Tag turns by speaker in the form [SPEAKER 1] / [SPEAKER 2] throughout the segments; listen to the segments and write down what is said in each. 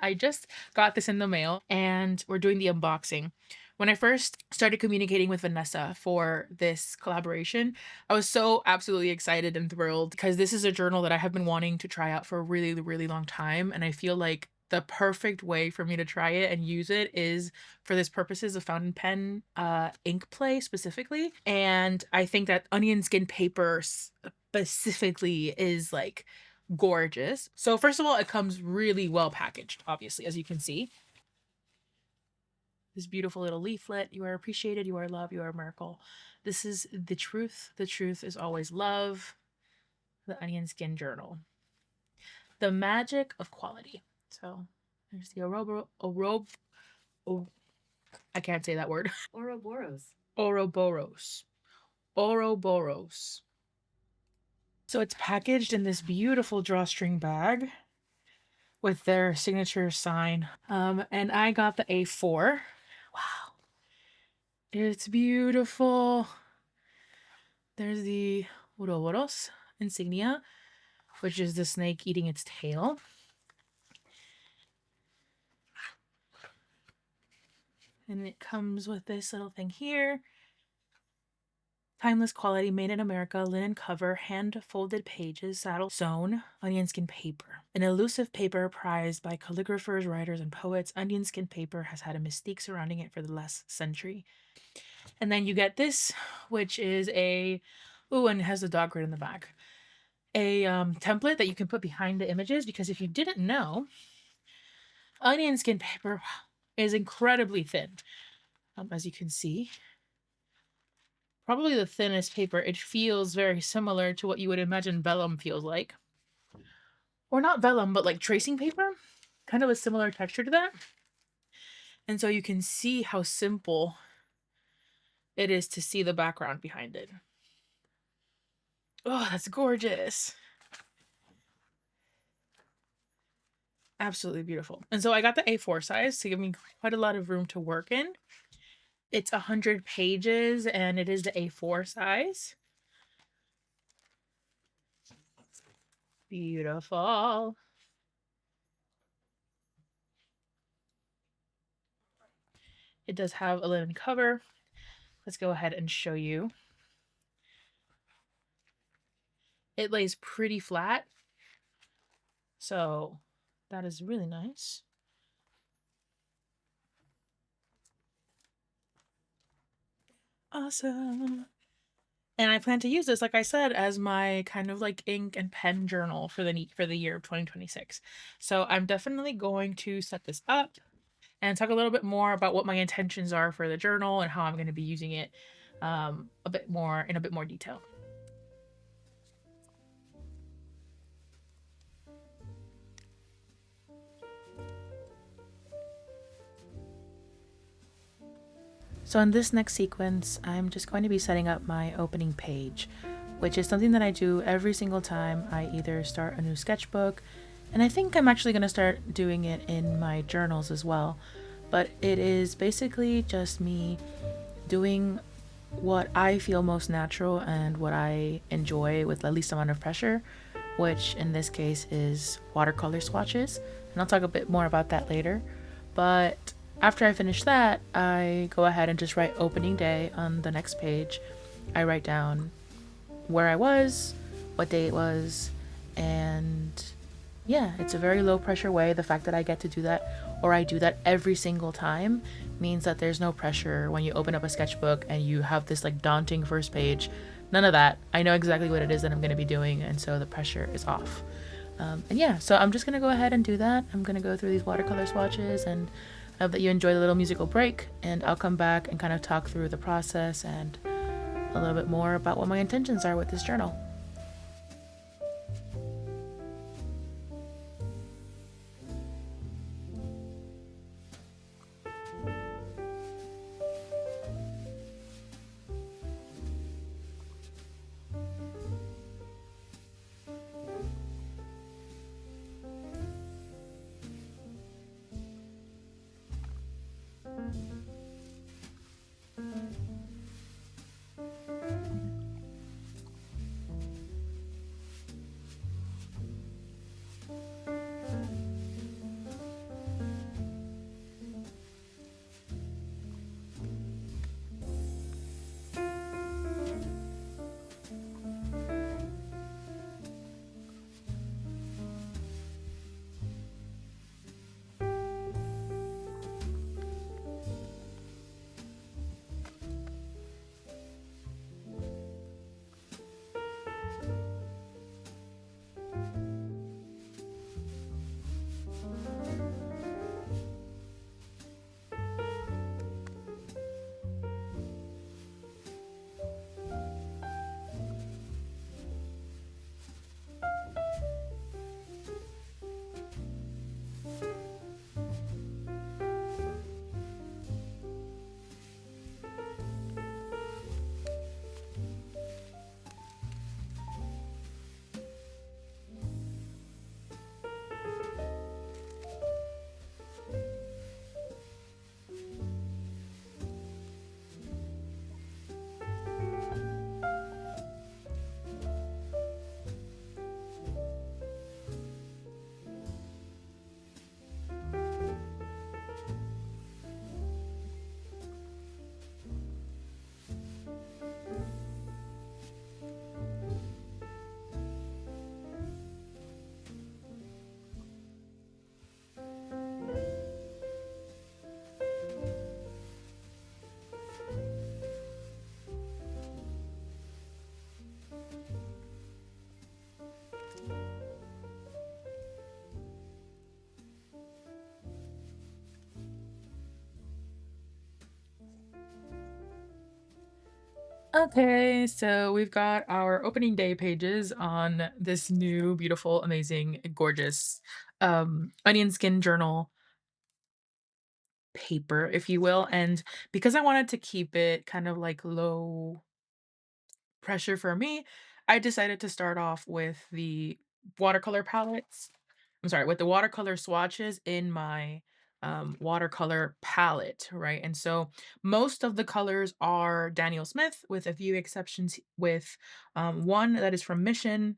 [SPEAKER 1] I just got this in the mail and we're doing the unboxing. When I first started communicating with Vanessa for this collaboration, I was so absolutely excited and thrilled because this is a journal that I have been wanting to try out for a really, really long time. And I feel like the perfect way for me to try it and use it is for this purposes of fountain pen ink play specifically. And I think that onion skin paper specifically is like gorgeous. So first of all, it comes really well packaged, obviously, as you can see. This beautiful little leaflet. You are appreciated, you are loved, you are a miracle. This is the truth. The truth is always love. The Onion Skin Journal. The magic of quality. So there's the I can't say that word.
[SPEAKER 2] Ouroboros.
[SPEAKER 1] Ouroboros. Ouroboros. So it's packaged in this beautiful drawstring bag with their signature sign. And I got the A4. Wow. It's beautiful. There's the Ouroboros insignia, which is the snake eating its tail. And it comes with this little thing here. Timeless quality, made in America, linen cover, hand-folded pages, saddle sewn, onion skin paper. An elusive paper prized by calligraphers, writers, and poets, onion skin paper has had a mystique surrounding it for the last century. And then you get this, which is and it has the dog grid in the back. A template that you can put behind the images, because if you didn't know, onion skin paper is incredibly thin, as you can see. Probably the thinnest paper. It feels very similar to what you would imagine vellum feels like. Or not vellum, but like tracing paper. Kind of a similar texture to that. And so you can see how simple it is to see the background behind it. Oh, that's gorgeous. Absolutely beautiful. And so I got the A4 size to give me quite a lot of room to work in. It's 100 pages and it is the A4 size. Beautiful. It does have a linen cover. Let's go ahead and show you. It lays pretty flat. So that is really nice. Awesome. And I plan to use this, like I said, as my kind of like ink and pen journal for the year of 2026. So I'm definitely going to set this up and talk a little bit more about what my intentions are for the journal and how I'm going to be using it a bit more detail. So in this next sequence, I'm just going to be setting up my opening page, which is something that I do every single time I either start a new sketchbook, and I think I'm actually going to start doing it in my journals as well. But it is basically just me doing what I feel most natural and what I enjoy with the least amount of pressure, which in this case is watercolor swatches. And I'll talk a bit more about that later. But after I finish that, I go ahead and just write opening day on the next page. I write down where I was, what day it was, and yeah, it's a very low pressure way. The fact that I get to do that, or I do that every single time, means that there's no pressure when you open up a sketchbook and you have this like daunting first page. None of that. I know exactly what it is that I'm going to be doing, and so the pressure is off. And yeah, so I'm just going to go ahead and do that. I'm going to go through these watercolor swatches, and I hope that you enjoy the little musical break, and I'll come back and kind of talk through the process and a little bit more about what my intentions are with this journal. Okay, so we've got our opening day pages on this new, beautiful, amazing, gorgeous onion skin journal paper, if you will. And because I wanted to keep it kind of like low pressure for me, I decided to start off with the watercolor palettes. I'm sorry, with the watercolor swatches in my watercolor palette, right? And so most of the colors are Daniel Smith, with a few exceptions, with one that is from Mission,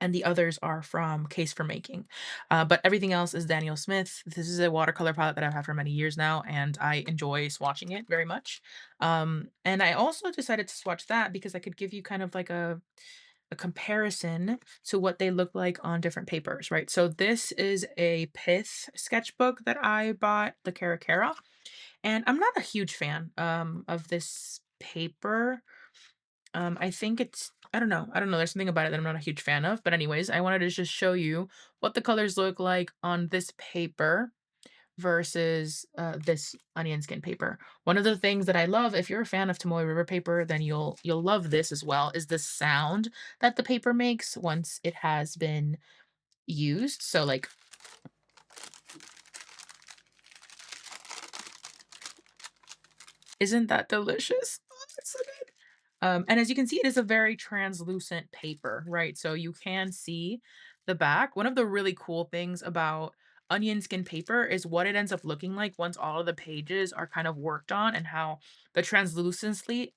[SPEAKER 1] and the others are from Case for Making. But everything else is Daniel Smith. This is a watercolor palette that I've had for many years now, and I enjoy swatching it very much. And I also decided to swatch that because I could give you kind of like a comparison to what they look like on different papers, right? So this is a Pith sketchbook that I bought, the Cara, and I'm not a huge fan of this paper. I think I don't know, there's something about it that I'm not a huge fan of, but anyways, I wanted to just show you what the colors look like on this paper versus, this onion skin paper. One of the things that I love, if you're a fan of Tomoe River paper, then you'll love this as well, is the sound that the paper makes once it has been used. So, like, isn't that delicious? Oh, it's so good. And as you can see, it is a very translucent paper, right? So you can see the back. One of the really cool things about onion skin paper is what it ends up looking like once all of the pages are kind of worked on, and how the translucency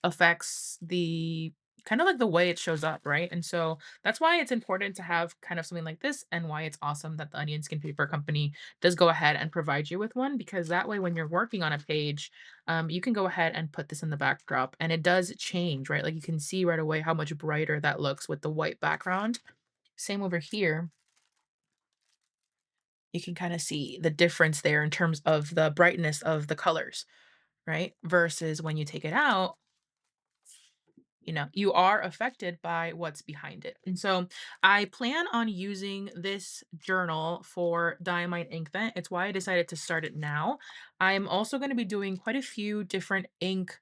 [SPEAKER 1] affects the kind of like the way it shows up, right? And so that's why it's important to have kind of something like this, and why it's awesome that the onion skin paper company does go ahead and provide you with one, because that way when you're working on a page, you can go ahead and put this in the backdrop, and it does change, right? Like, you can see right away how much brighter that looks with the white background. Same over here. You can kind of see the difference there in terms of the brightness of the colors, right? Versus when you take it out, you are affected by what's behind it. And so I plan on using this journal for Diamine Ink Vent. It's why I decided to start it now. I'm also going to be doing quite a few different ink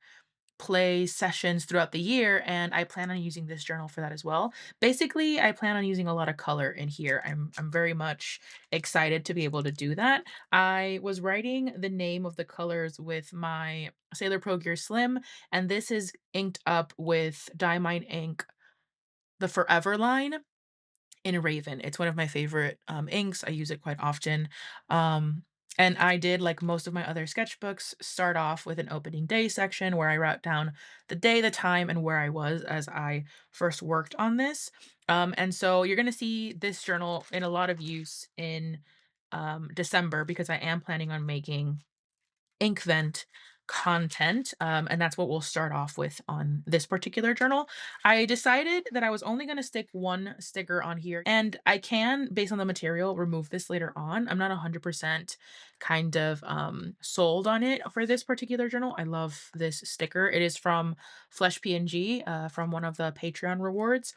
[SPEAKER 1] play sessions throughout the year, and I plan on using this journal for that as well. Basically, I plan on using a lot of color in here. I'm very much excited to be able to do that. I was writing the name of the colors with my Sailor Pro Gear Slim, and this is inked up with Diamine ink, the Forever line in Raven. It's one of my favorite inks. I use it quite often. And I did, like most of my other sketchbooks, start off with an opening day section where I wrote down the day, the time, and where I was as I first worked on this. And so you're going to see this journal in a lot of use in December, because I am planning on making ink vent content, and that's what we'll start off with on this particular journal. I decided that I was only going to stick one sticker on here, and I can, based on the material, remove this later on. I'm not 100% kind of sold on it for this particular journal. I love this sticker. It is from Flesh PNG, from one of the Patreon rewards.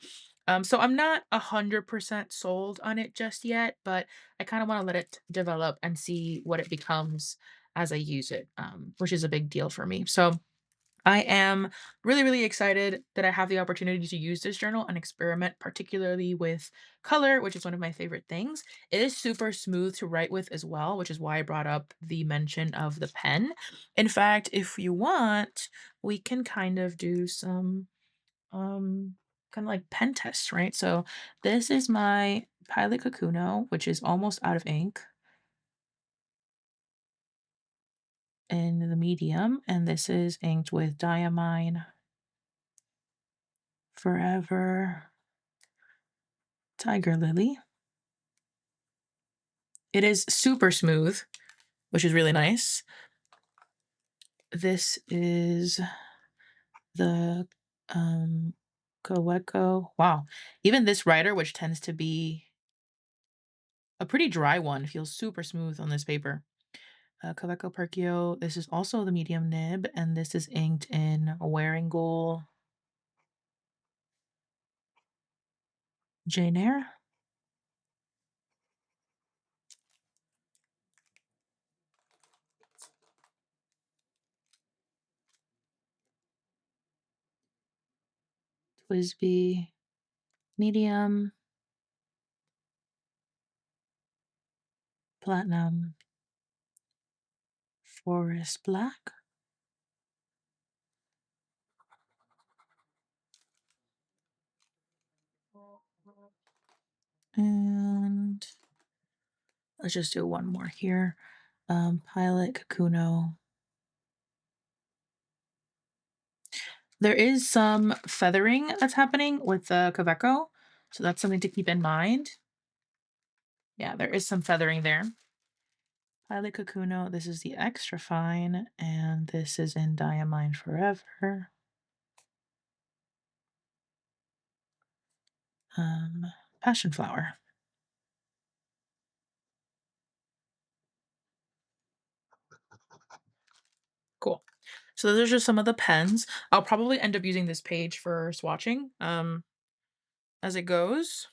[SPEAKER 1] So I'm not 100% sold on it just yet, but I kind of want to let it develop and see what it becomes as I use it, which is a big deal for me. So I am really, really excited that I have the opportunity to use this journal and experiment, particularly with color, which is one of my favorite things. It is super smooth to write with as well, which is why I brought up the mention of the pen. In fact, if you want, we can kind of do some kind of like pen tests, right? So this is my Pilot Kakuno, which is almost out of ink in the medium, and this is inked with Diamine Forever Tiger Lily. It is super smooth, which is really nice. This is the Kaweko. Wow. Even this writer, which tends to be a pretty dry one, feels super smooth on this paper. Kaweko Perkyo. This is also the medium nib, and this is inked in Wearing Goal Jane Eyre. Frisbee, medium, platinum, forest black, and let's just do one more here. Pilot Kakuno. There is some feathering that's happening with the Kaveco, so that's something to keep in mind. Yeah, there is some feathering there. Pilot Kakuno, this is the extra fine, and this is in Diamine Forever. Passion Flower. Cool. So those are just some of the pens. I'll probably end up using this page for swatching as it goes.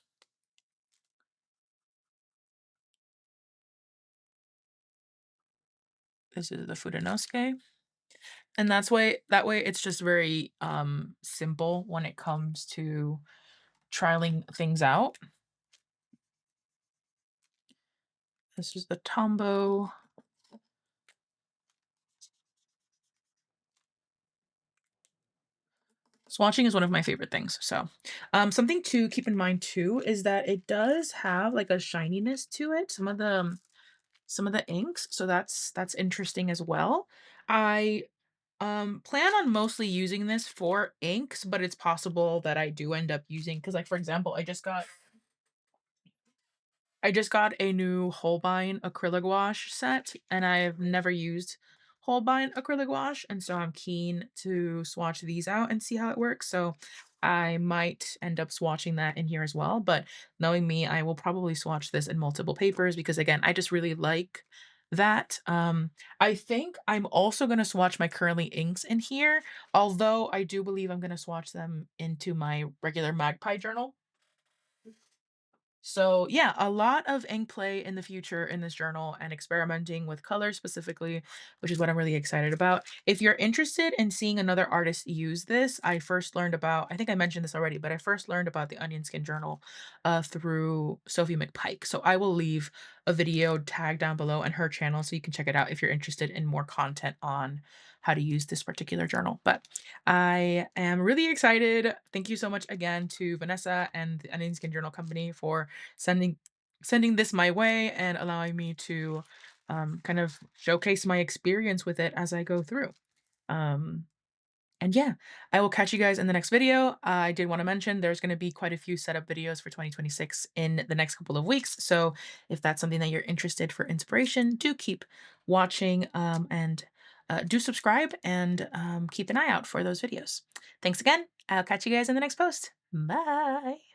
[SPEAKER 1] This is the Fudenosuke. And that way it's just very simple when it comes to trialing things out. This is the Tombow. Swatching is one of my favorite things. So, something to keep in mind too is that it does have like a shininess to it. Some of the inks, so that's interesting as well. I plan on mostly using this for inks, but it's possible that I do end up using because like for example, I just got a new Holbein acrylic wash set, and I've never used Holbein acrylic wash, and so I'm keen to swatch these out and see how it works. So I might end up swatching that in here as well. But knowing me, I will probably swatch this in multiple papers because again, I just really like that. I think I'm also going to swatch my currently inks in here, although I do believe I'm going to swatch them into my regular Magpie journal. So yeah, a lot of ink play in the future in this journal and experimenting with color specifically, which is what I'm really excited about. If you're interested in seeing another artist use this, I first learned about, I think I mentioned this already, but I first learned about the Onion Skin Journal through Sophie McPike. So I will leave a video tag down below on her channel so you can check it out if you're interested in more content on how to use this particular journal. But I am really excited. Thank you so much again to Vanessa and the Onion Skin Journal Company for sending this my way and allowing me to kind of showcase my experience with it as I go through. Um, and yeah, I will catch you guys in the next video. I did want to mention there's going to be quite a few setup videos for 2026 in the next couple of weeks. So if that's something that you're interested for inspiration, do keep watching and do subscribe and keep an eye out for those videos. Thanks again. I'll catch you guys in the next post. Bye.